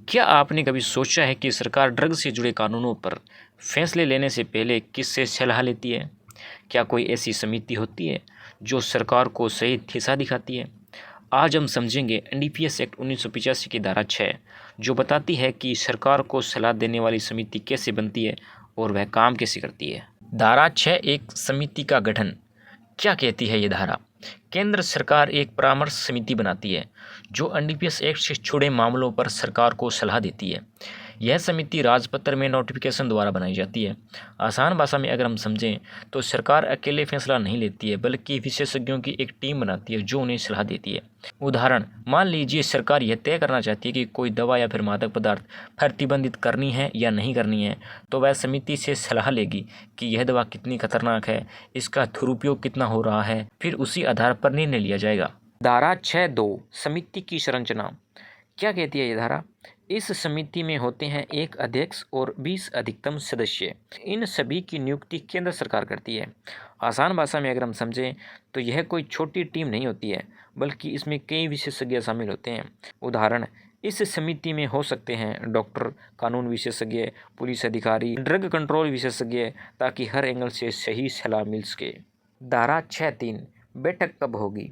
क्या आपने कभी सोचा है कि सरकार ड्रग से जुड़े कानूनों पर फैसले लेने से पहले किससे सलाह लेती है? क्या कोई ऐसी समिति होती है जो सरकार को सही दिशा दिखाती है? आज हम समझेंगे एनडीपीएस एक्ट 1985 की धारा 6, जो बताती है कि सरकार को सलाह देने वाली समिति कैसे बनती है और वह काम कैसे करती है। धारा 6 एक समिति का गठन। क्या कहती है ये धारा? केंद्र सरकार एक परामर्श समिति बनाती है जो एनडीपीएस एक्ट से जुड़े मामलों पर सरकार को सलाह देती है। यह समिति राजपत्र में नोटिफिकेशन द्वारा बनाई जाती है। आसान भाषा में अगर हम समझें तो सरकार अकेले फैसला नहीं लेती है, बल्कि विशेषज्ञों की एक टीम बनाती है जो उन्हें सलाह देती है। उदाहरण, मान लीजिए सरकार यह तय करना चाहती है कि कोई दवा या फिर मादक पदार्थ प्रतिबंधित करनी है या नहीं करनी है, तो वह समिति से सलाह लेगी कि यह दवा कितनी खतरनाक है, इसका दुरुपयोग कितना हो रहा है, फिर उसी आधार पर निर्णय लिया जाएगा। धारा 6(2) समिति की संरचना। क्या कहती है ये धारा? इस समिति में होते हैं एक अध्यक्ष और 20 अधिकतम सदस्य। इन सभी की नियुक्ति केंद्र सरकार करती है। आसान भाषा में अगर हम समझें तो यह कोई छोटी टीम नहीं होती है, बल्कि इसमें कई विशेषज्ञ शामिल होते हैं। उदाहरण, इस समिति में हो सकते हैं डॉक्टर, कानून विशेषज्ञ, पुलिस अधिकारी, ड्रग कंट्रोल विशेषज्ञ, ताकि हर एंगल से सही सलाह मिल सके। धारा 6(3) बैठक कब होगी?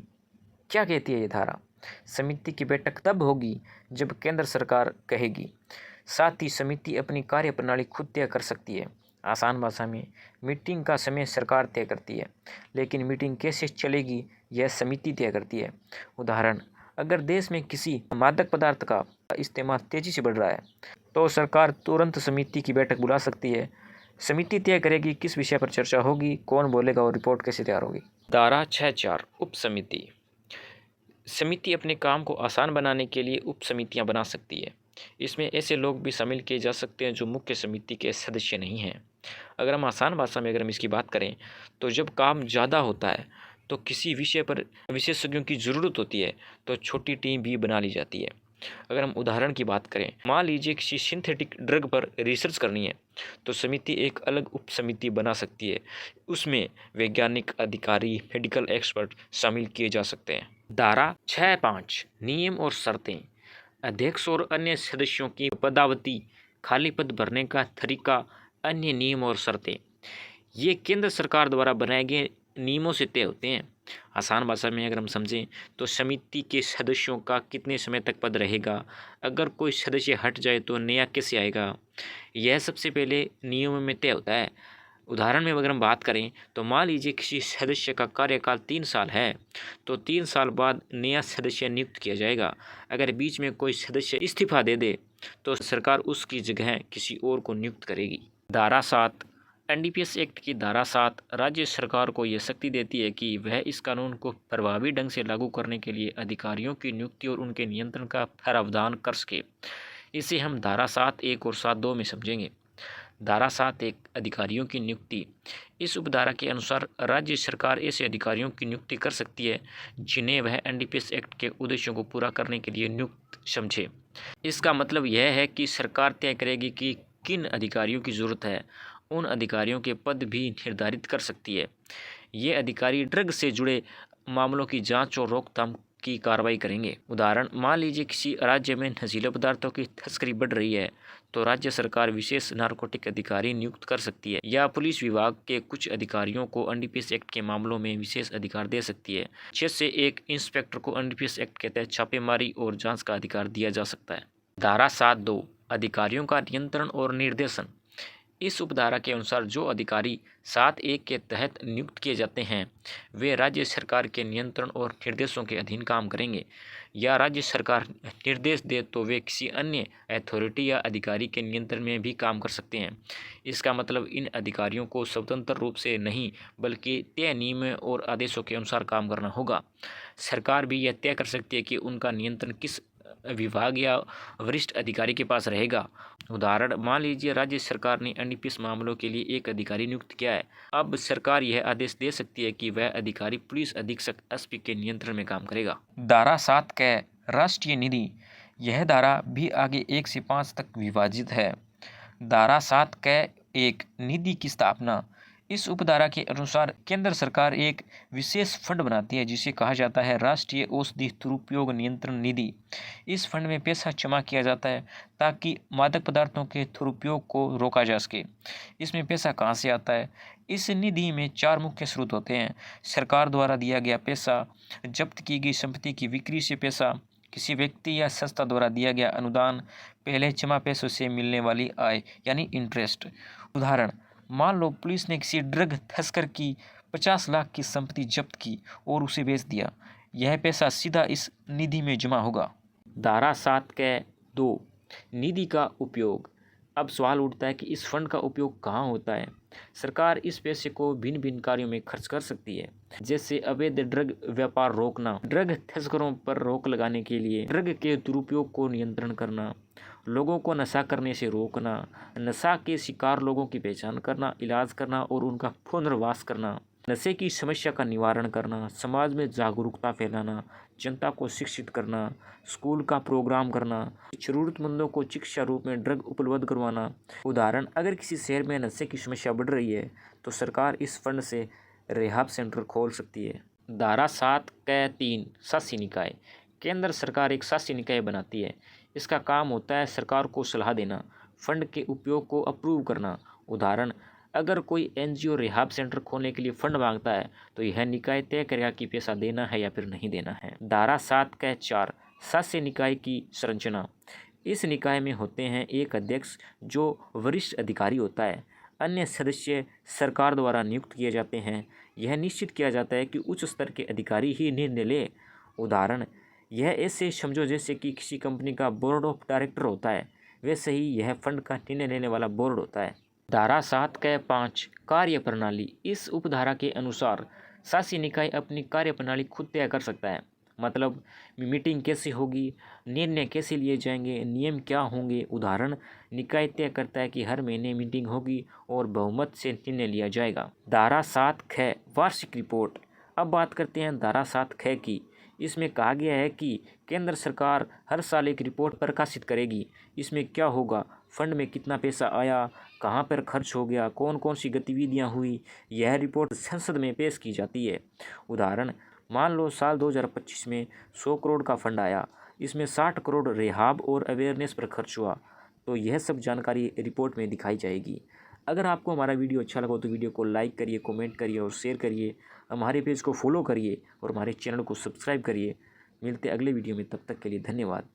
क्या कहती है ये धारा? समिति की बैठक तब होगी जब केंद्र सरकार कहेगी। साथ ही समिति अपनी कार्यप्रणाली खुद तय कर सकती है। आसान भाषा में, मीटिंग का समय सरकार तय करती है, लेकिन मीटिंग कैसे चलेगी यह समिति तय करती है। उदाहरण, अगर देश में किसी मादक पदार्थ का इस्तेमाल तेजी से बढ़ रहा है तो सरकार तुरंत समिति की बैठक बुला सकती है। समिति तय करेगी किस विषय पर चर्चा होगी, कौन बोलेगा और रिपोर्ट कैसे तैयार होगी। धारा 6(4) उप समिति। समिति अपने काम को आसान बनाने के लिए उप समितियाँ बना सकती है। इसमें ऐसे लोग भी शामिल किए जा सकते हैं जो मुख्य समिति के सदस्य नहीं हैं। अगर हम आसान भाषा में अगर हम इसकी बात करें तो जब काम ज़्यादा होता है तो किसी विषय पर विशेषज्ञों की ज़रूरत होती है तो छोटी टीम भी बना ली जाती है। अगर हम उदाहरण की बात करें, मान लीजिए किसी सिंथेटिक ड्रग पर रिसर्च करनी है तो समिति एक अलग उप समिति बना सकती है। उसमें वैज्ञानिक, अधिकारी, मेडिकल एक्सपर्ट शामिल किए जा सकते हैं। धारा 6(5) नियम और शर्तें। अध्यक्ष और अन्य सदस्यों की पदावती, खाली पद भरने का तरीका, अन्य नियम और शर्तें ये केंद्र सरकार द्वारा बनाए गए नियमों से तय होते हैं। आसान भाषा में अगर हम समझें तो समिति के सदस्यों का कितने समय तक पद रहेगा, अगर कोई सदस्य हट जाए तो नया कैसे आएगा, यह सबसे पहले नियमों में तय होता है। उदाहरण में अगर हम बात करें तो मान लीजिए किसी सदस्य का कार्यकाल 3 साल है तो 3 साल बाद नया सदस्य नियुक्त किया जाएगा। अगर बीच में कोई सदस्य इस्तीफा दे दे तो सरकार उसकी जगह किसी और को नियुक्त करेगी। धारा 7 एनडीपीएस एक्ट की धारा 7 राज्य सरकार को यह शक्ति देती है कि वह इस कानून को प्रभावी ढंग से लागू करने के लिए अधिकारियों की नियुक्ति और उनके नियंत्रण का प्रावधान कर सके। इसे हम धारा 7(1) और 7(2) में समझेंगे। धारा 7(1) अधिकारियों की नियुक्ति। इस उपधारा के अनुसार राज्य सरकार ऐसे अधिकारियों की नियुक्ति कर सकती है जिन्हें वह एनडीपीएस एक्ट के उद्देश्यों को पूरा करने के लिए नियुक्त समझे। इसका मतलब यह है कि सरकार तय करेगी कि किन अधिकारियों की जरूरत है, उन अधिकारियों के पद भी निर्धारित कर सकती है। ये अधिकारी ड्रग से जुड़े मामलों की जांच और रोकथाम की कार्रवाई करेंगे। उदाहरण, मान लीजिए किसी राज्य में नशीले पदार्थों की तस्करी बढ़ रही है तो राज्य सरकार विशेष नारकोटिक अधिकारी नियुक्त कर सकती है, या पुलिस विभाग के कुछ अधिकारियों को एनडीपीएस एक्ट के मामलों में विशेष अधिकार दे सकती है। जैसे एक इंस्पेक्टर को एनडीपीएस एक्ट के तहत छापेमारी और जांच का अधिकार दिया जा सकता है। धारा 7(2) अधिकारियों का नियंत्रण और निर्देशन। इस उपधारा के अनुसार जो अधिकारी 7(1) के तहत नियुक्त किए जाते हैं वे राज्य सरकार के नियंत्रण और निर्देशों के अधीन काम करेंगे, या राज्य सरकार निर्देश दे तो वे किसी अन्य अथॉरिटी या अधिकारी के नियंत्रण में भी काम कर सकते हैं। इसका मतलब इन अधिकारियों को स्वतंत्र रूप से नहीं बल्कि तय नियम और आदेशों के अनुसार काम करना होगा। सरकार भी यह तय कर सकती है कि उनका नियंत्रण किस विभाग या वरिष्ठ अधिकारी के पास रहेगा। उदाहरण, मान लीजिए राज्य सरकार ने एनडीपीएस मामलों के लिए एक अधिकारी नियुक्त किया है। अब सरकार यह आदेश दे सकती है कि वह अधिकारी पुलिस अधीक्षक एसपी के नियंत्रण में काम करेगा। धारा 7 के राष्ट्रीय निधि। यह धारा भी आगे 1 से 5 तक विभाजित है। धारा 7 के 1 निधि की स्थापना। इस उपधारा के अनुसार केंद्र सरकार एक विशेष फंड बनाती है जिसे कहा जाता है राष्ट्रीय औषधि दुरुपयोग नियंत्रण निधि। इस फंड में पैसा जमा किया जाता है ताकि मादक पदार्थों के दुरुपयोग को रोका जा सके। इसमें पैसा कहाँ से आता है? इस निधि में 4 मुख्य स्रोत होते हैं। सरकार द्वारा दिया गया पैसा, जब्त की गई संपत्ति की बिक्री से पैसा, किसी व्यक्ति या संस्था द्वारा दिया गया अनुदान, पहले जमा पैसों से मिलने वाली आय यानी इंटरेस्ट। उदाहरण, मान लो पुलिस ने किसी ड्रग तस्कर की 50 लाख की संपत्ति जब्त की और उसे बेच दिया। यह पैसा सीधा इस निधि में जमा होगा। धारा 7 के 2 निधि का उपयोग। अब सवाल उठता है कि इस फंड का उपयोग कहाँ होता है? सरकार इस पैसे को भिन्न भिन्न कार्यों में खर्च कर सकती है, जैसे अवैध ड्रग व्यापार रोकना, ड्रग तस्करों पर रोक लगाने के लिए, ड्रग के दुरुपयोग को नियंत्रण करना, लोगों को नशा करने से रोकना, नशा के शिकार लोगों की पहचान करना, इलाज करना और उनका पुनर्वास करना, नशे की समस्या का निवारण करना, समाज में जागरूकता फैलाना, जनता को शिक्षित करना, स्कूल का प्रोग्राम करना, जरूरतमंदों को शिक्षा रूप में ड्रग उपलब्ध करवाना। उदाहरण, अगर किसी शहर में नशे की समस्या बढ़ रही है तो सरकार इस फंड से रिहाब सेंटर खोल सकती है। धारा 7 के 3 शासी निकाय। केंद्र सरकार एक शासी निकाय बनाती है। इसका काम होता है सरकार को सलाह देना, फंड के उपयोग को अप्रूव करना। उदाहरण, अगर कोई एनजीओ रिहाब सेंटर खोलने के लिए फंड मांगता है तो यह निकाय तय करेगा कि पैसा देना है या फिर नहीं देना है। धारा 7 के 4 शासी निकाय की संरचना। इस निकाय में होते हैं एक अध्यक्ष जो वरिष्ठ अधिकारी होता है, अन्य सदस्य सरकार द्वारा नियुक्त किए जाते हैं। यह निश्चित किया जाता है कि उच्च स्तर के अधिकारी ही निर्णय ले। उदाहरण, यह ऐसे समझो जैसे कि किसी कंपनी का बोर्ड ऑफ डायरेक्टर होता है, वैसे ही यह फंड का निर्णय लेने वाला बोर्ड होता है। धारा 7 के 5 कार्य प्रणाली। इस उपधारा के अनुसार शासी निकाय अपनी कार्य प्रणाली खुद तय कर सकता है। मतलब, मीटिंग कैसे होगी, निर्णय कैसे लिए जाएंगे, नियम क्या होंगे। उदाहरण, निकाय तय करता है कि हर महीने मीटिंग होगी और बहुमत से निर्णय लिया जाएगा। धारा 7 ख वार्षिक रिपोर्ट। अब बात करते हैं धारा 7 ख की। इसमें कहा गया है कि केंद्र सरकार हर साल एक रिपोर्ट प्रकाशित करेगी। इसमें क्या होगा, फंड में कितना पैसा आया, कहाँ पर खर्च हो गया, कौन कौन सी गतिविधियाँ हुई। यह रिपोर्ट संसद में पेश की जाती है। उदाहरण, मान लो साल 2025 में 100 करोड़ का फंड आया, इसमें 60 करोड़ रिहाब और अवेयरनेस पर खर्च हुआ, तो यह सब जानकारी रिपोर्ट में दिखाई जाएगी। अगर आपको हमारा वीडियो अच्छा लगा तो वीडियो को लाइक करिए, कमेंट करिए और शेयर करिए। हमारे पेज को फॉलो करिए और हमारे चैनल को सब्सक्राइब करिए। मिलते अगले वीडियो में, तब तक के लिए धन्यवाद।